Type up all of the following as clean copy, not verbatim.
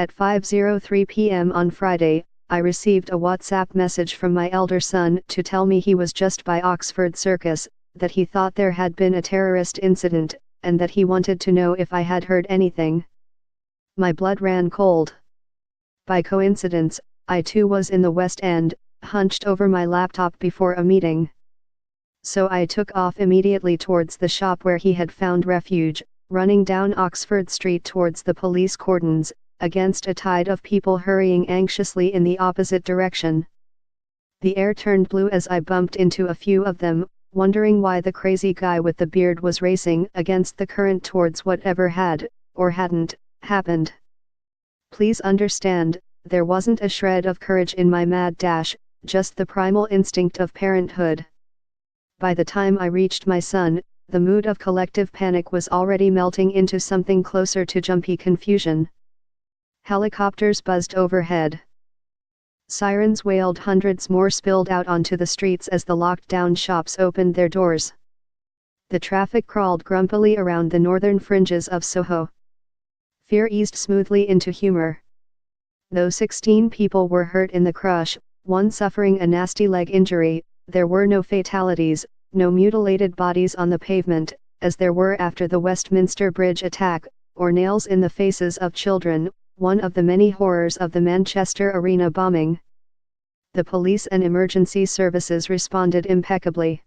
At 5:03 p.m. on Friday, I received a WhatsApp message from my elder son to tell me he was just by Oxford Circus, that he thought there had been a terrorist incident, and that he wanted to know if I had heard anything. My blood ran cold. By coincidence, I too was in the West End, hunched over my laptop before a meeting. So I took off immediately towards the shop where he had found refuge, running down Oxford Street towards the police cordons, against a tide of people hurrying anxiously in the opposite direction. The air turned blue as I bumped into a few of them, wondering why the crazy guy with the beard was racing against the current towards whatever had, or hadn't, happened. Please understand, there wasn't a shred of courage in my mad dash, just the primal instinct of parenthood. By the time I reached my son, the mood of collective panic was already melting into something closer to jumpy confusion. Helicopters buzzed overhead. Sirens wailed, hundreds more spilled out onto the streets as the locked-down shops opened their doors. The traffic crawled grumpily around the northern fringes of Soho. Fear eased smoothly into humor. Though 16 people were hurt in the crush, one suffering a nasty leg injury, there were no fatalities, no mutilated bodies on the pavement, as there were after the Westminster Bridge attack, or nails in the faces of children, one of the many horrors of the Manchester Arena bombing. The police and emergency services responded impeccably.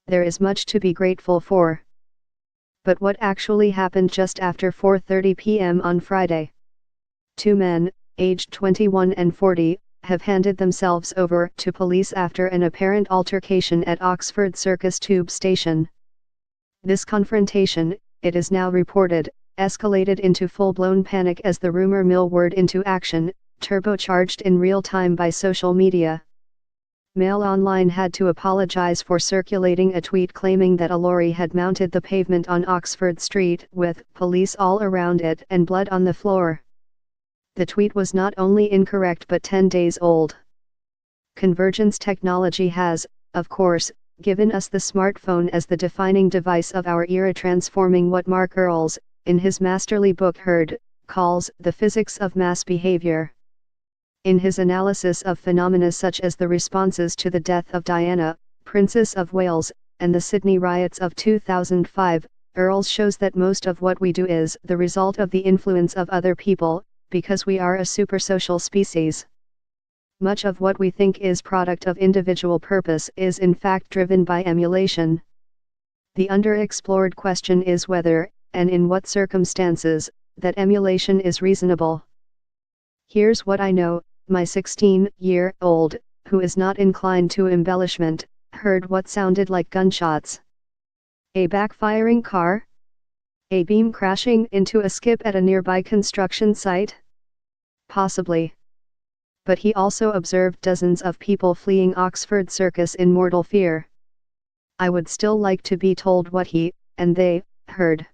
There is much to be grateful for. But what actually happened just after 4:30 p.m. on Friday? 2 men, aged 21 and 40, have handed themselves over to police after an apparent altercation at Oxford Circus tube station. This confrontation, it is now reported, escalated into full-blown panic as the rumor mill whirred into action, turbocharged in real time by social media. Mail Online had to apologize for circulating a tweet claiming that a lorry had mounted the pavement on Oxford Street with police all around it and blood on the floor. The tweet was not only incorrect but 10 days old. Convergence technology has, of course, given us the smartphone as the defining device of our era, transforming what Mark Earls, in his masterly book Herd, calls the physics of mass behavior. In his analysis of phenomena such as the responses to the death of Diana, Princess of Wales, and the Sydney riots of 2005, Earls shows that most of what we do is the result of the influence of other people, because we are a supersocial species. Much of what we think is product of individual purpose is in fact driven by emulation. The underexplored question is whether, and in what circumstances, that emulation is reasonable. Here's what I know: my 16-year-old, who is not inclined to embellishment, heard what sounded like gunshots. A backfiring car? A beam crashing into a skip at a nearby construction site? Possibly. But he also observed dozens of people fleeing Oxford Circus in mortal fear. I would still like to be told what he, and they, heard.